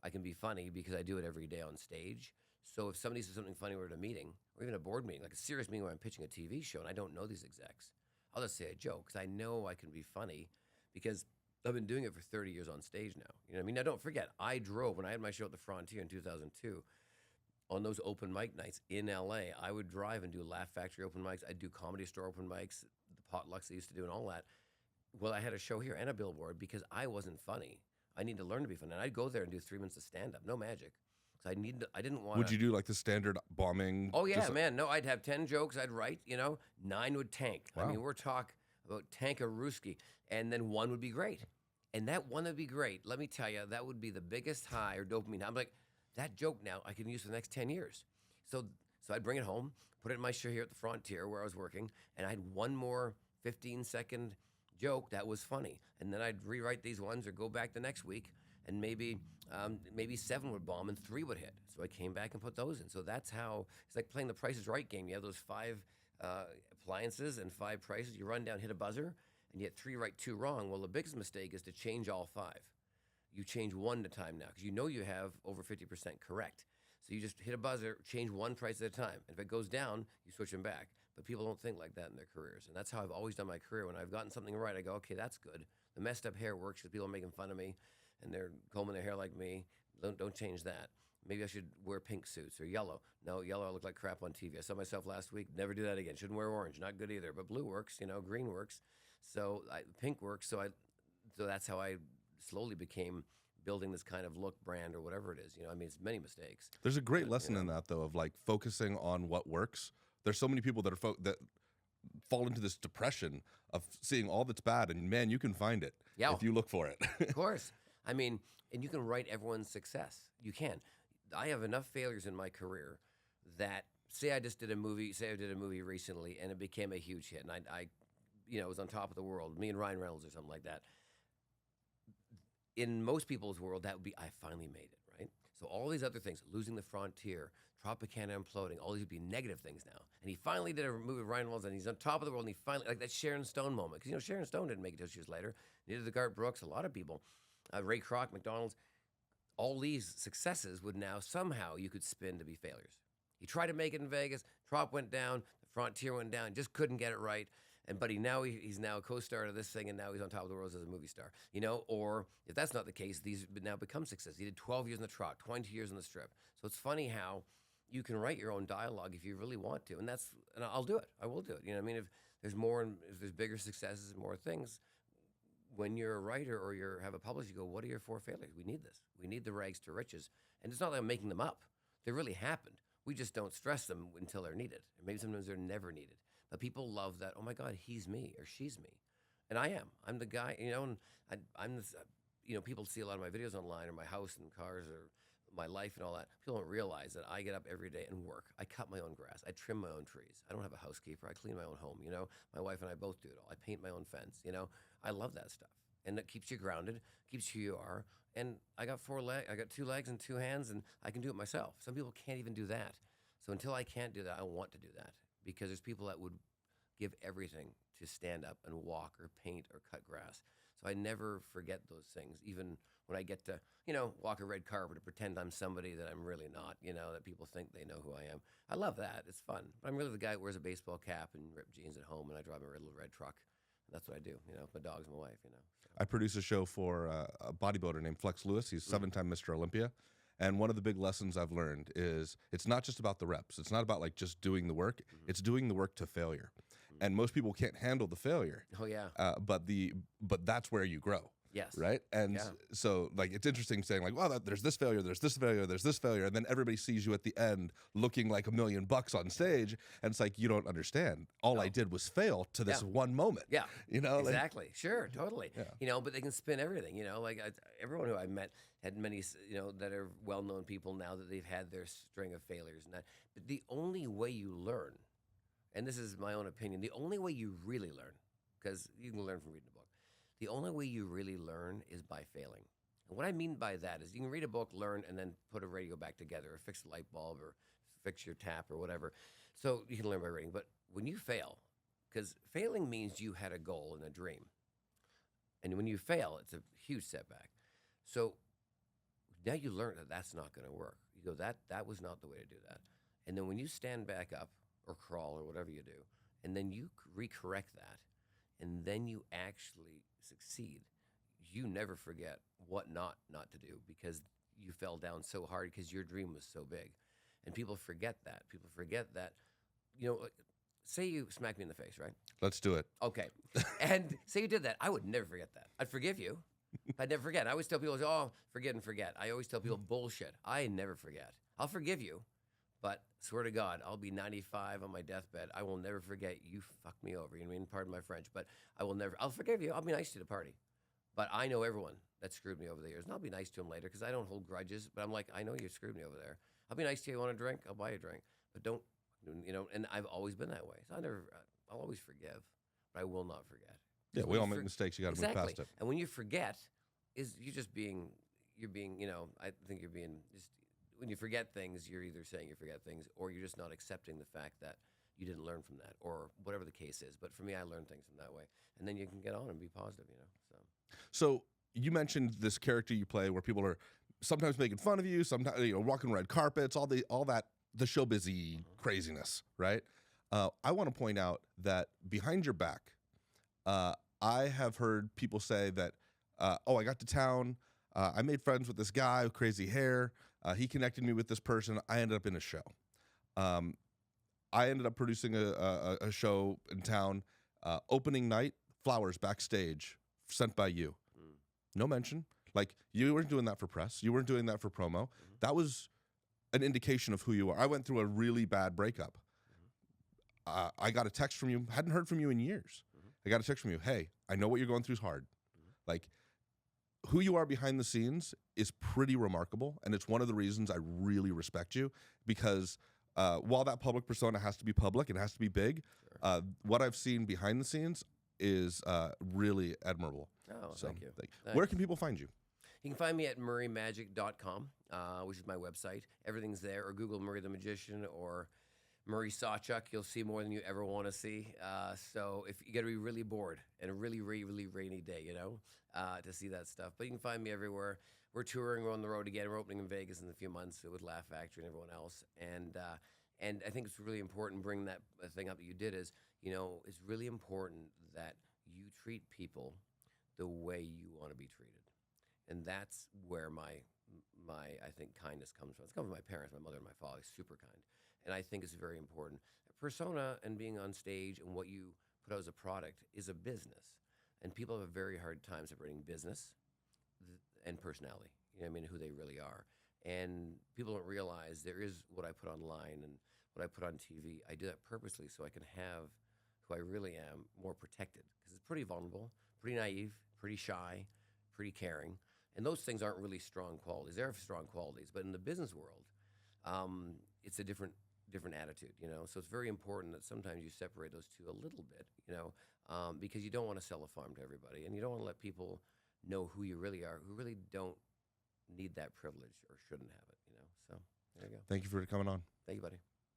[SPEAKER 2] I can be funny because I do it every day on stage. So if somebody says something funny, we're at a meeting, or even a board meeting, like a serious meeting where I'm pitching a TV show and I don't know these execs, I'll just say a joke because I know I can be funny because I've been doing it for 30 years on stage now. You know what I mean? Now, don't forget, I drove, when I had my show at the Frontier in 2002, on those open mic nights in LA, I would drive and do Laugh Factory open mics. I'd do Comedy Store open mics, the potlucks I used to do and all that. Well, I had a show here and a billboard because I wasn't funny. I need to learn to be funny. And I'd go there and do 3 minutes of stand-up, no magic. So I didn't want
[SPEAKER 1] Would you do like the standard bombing?
[SPEAKER 2] Oh, yeah,
[SPEAKER 1] just-
[SPEAKER 2] man. No, I'd have 10 jokes I'd write, 9 would tank. I
[SPEAKER 1] Wow.
[SPEAKER 2] mean, we're talking about tank-a-rooski, and then 1 would be great. And that one would be great. Let me tell you, that would be the biggest high or dopamine. I'm like, that joke now I can use for the next 10 years. So I'd bring it home, put it in my show here at the Frontier where I was working, and I had one more 15-second joke that was funny. And then I'd rewrite these ones or go back the next week, and maybe 7 would bomb and 3 would hit. So I came back and put those in. So that's how, it's like playing the Price is Right game. You have those 5 appliances and 5 prices. You run down, hit a buzzer, and you get 3 right, 2 wrong. Well, the biggest mistake is to change all 5. You change 1 at a time now because you know you have over 50% correct. So you just hit a buzzer, change 1 price at a time. And if it goes down, you switch them back. But people don't think like that in their careers. And that's how I've always done my career. When I've gotten something right, I go, okay, that's good. The messed up hair works because people are making fun of me and they're combing their hair like me. Don't change that. Maybe I should wear pink suits or yellow. No, yellow, I look like crap on TV. I saw myself last week. Never do that again. Shouldn't wear orange. Not good either. But blue works, green works. So pink works. So that's how I slowly became building this kind of look, brand, or whatever it is. It's many mistakes.
[SPEAKER 1] There's a great lesson in that, though, of like focusing on what works. There's so many people that that fall into this depression of seeing all that's bad, and man, you can find it if you look for it.
[SPEAKER 2] Of course. I mean, and you can write everyone's success. You can. I have enough failures in my career that say I did a movie recently and it became a huge hit, and I was on top of the world, me and Ryan Reynolds or something like that. In most people's world, that would be, I finally made it, right? So all these other things, losing the Frontier, Tropicana imploding, all these would be negative things now. And he finally did a movie with Ryan Reynolds, and he's on top of the world, and he finally, like that Sharon Stone moment, because Sharon Stone didn't make it till she was later. Neither did Garth Brooks, a lot of people. Ray Kroc, McDonald's, all these successes would now somehow you could spin to be failures. He tried to make it in Vegas, Trop went down, the Frontier went down, just couldn't get it right. But he's now a co-star of this thing, and now he's on top of the world as a movie star. Or if that's not the case, these now become success. He did 12 years in the Trot, 20 years on the Strip. So it's funny how you can write your own dialogue if you really want to, and I'll do it. I will do it. If there's more, and if there's bigger successes and more things, when you're a writer or you have a publisher, you go, what are your 4 failures? We need this. We need the rags to riches, and it's not like I'm making them up. They really happened. We just don't stress them until they're needed, and maybe sometimes they're never needed. But people love that, oh my God, he's me or she's me. And I am. I'm the guy, and I'm this, people see a lot of my videos online or my house and cars or my life and all that. People don't realize that I get up every day and work. I cut my own grass. I trim my own trees. I don't have a housekeeper. I clean my own home, My wife and I both do it all. I paint my own fence, I love that stuff. And it keeps you grounded, keeps who you are. And I got 4 legs. I got 2 legs and 2 hands, and I can do it myself. Some people can't even do that. So until I can't do that, I want to do that. Because there's people that would give everything to stand up and walk or paint or cut grass. So I never forget those things, even when I get to, walk a red carpet or pretend I'm somebody that I'm really not, that people think they know who I am. I love that. It's fun. But I'm really the guy who wears a baseball cap and ripped jeans at home, and I drive a little red truck. And that's what I do, my dog's my wife, So.
[SPEAKER 1] I produce a show for a bodybuilder named Flex Lewis. He's 7-time Mr. Olympia. And one of the big lessons I've learned is it's not just about the reps. It's not about like just doing the work. It's doing the work to failure. And most people can't handle the failure.
[SPEAKER 2] Oh yeah.
[SPEAKER 1] But that's where you grow.
[SPEAKER 2] Yes.
[SPEAKER 1] Right. And so like it's interesting saying like, well, there's this failure, there's this failure, there's this failure, and then everybody sees you at the end looking like $1 million on stage, and it's like you don't understand. All I did was fail to this one moment.
[SPEAKER 2] Yeah. Exactly.
[SPEAKER 1] Like,
[SPEAKER 2] sure. Totally.
[SPEAKER 1] Yeah.
[SPEAKER 2] But they can spin everything. Everyone who I met had many, that are well-known people now that they've had their string of failures and that. But the only way you learn, and this is my own opinion, the only way you really learn, because you can learn from reading a book, the only way you really learn is by failing. And what I mean by that is you can read a book, learn, and then put a radio back together or fix a light bulb or fix your tap or whatever. So you can learn by reading. But when you fail, because failing means you had a goal and a dream. And when you fail, it's a huge setback. So now you learn that that's not going to work. You go, that was not the way to do that. And then when you stand back up or crawl or whatever you do, and then you recorrect that, and then you actually succeed, you never forget what not to do because you fell down so hard because your dream was so big. And people forget that. People forget that, say you smack me in the face, right?
[SPEAKER 1] Let's do it.
[SPEAKER 2] Okay. And say you did that. I would never forget that. I'd forgive you. I never forget. I always tell people, oh, forget and forget. I always tell people bullshit. I never forget. I'll forgive you, but swear to God, I'll be 95 on my deathbed. I will never forget you fucked me over. You know what I mean? Pardon my French, but I'll forgive you. I'll be nice to you at a party. But I know everyone that screwed me over the years, and I'll be nice to them later because I don't hold grudges. But I'm like, I know you screwed me over there. I'll be nice to you. You want a drink? I'll buy you a drink. But don't, and I've always been that way. So I'll always forgive, but I will not forget.
[SPEAKER 1] Yeah, we all make mistakes. You got to move past it.
[SPEAKER 2] And when you forget, I think you're being just, when you forget things, you're either saying you forget things or you're just not accepting the fact that you didn't learn from that or whatever the case is. But for me, I learned things from that way. And then you can get on and be positive,
[SPEAKER 1] So you mentioned this character you play where people are sometimes making fun of you, sometimes walking red carpets, all that the showbizy craziness, right? I want to point out that behind your back, I have heard people say that, I got to town, I made friends with this guy with crazy hair, he connected me with this person, I ended up in a show. I ended up producing a show in town, opening night, flowers backstage, sent by you. No mention. Like, you weren't doing that for press. You weren't doing that for promo. That was an indication of who you are. I went through a really bad breakup. I got a text from you. Hadn't heard from you in years. I got a text from you. Hey, I know what you're going through is hard. Like, who you are behind the scenes is pretty remarkable. And it's one of the reasons I really respect you because while that public persona has to be public and has to be big, what I've seen behind the scenes is really admirable.
[SPEAKER 2] Oh, so, thank you.
[SPEAKER 1] Where can people find you?
[SPEAKER 2] You can find me at murraymagic.com, which is my website. Everything's there. Or Google Murray the Magician or Murray Sawchuck. You'll see more than you ever want to see. So if you got to be really bored and a really, really, really rainy day, to see that stuff. But you can find me everywhere. We're touring. We're on the road again. We're opening in Vegas in a few months with Laugh Factory and everyone else. And I think it's really important, bringing that thing up that you did is, it's really important that you treat people the way you want to be treated. And that's where my I think kindness comes from. It's come from my parents, my mother and my father, super kind. And I think it's very important. Persona and being on stage and what you put out as a product is a business. And people have a very hard time separating business and personality, who they really are. And people don't realize there is what I put online and what I put on TV. I do that purposely so I can have who I really am more protected. Because it's pretty vulnerable, pretty naive, pretty shy, pretty caring. And those things aren't really strong qualities. They're strong qualities. But in the business world, it's a different attitude, So it's very important that sometimes you separate those two a little bit, because you don't want to sell a farm to everybody. And you don't want to let people know who you really are, who really don't need that privilege or shouldn't have it, So there you go.
[SPEAKER 1] Thank you for coming on.
[SPEAKER 2] Thank you, buddy.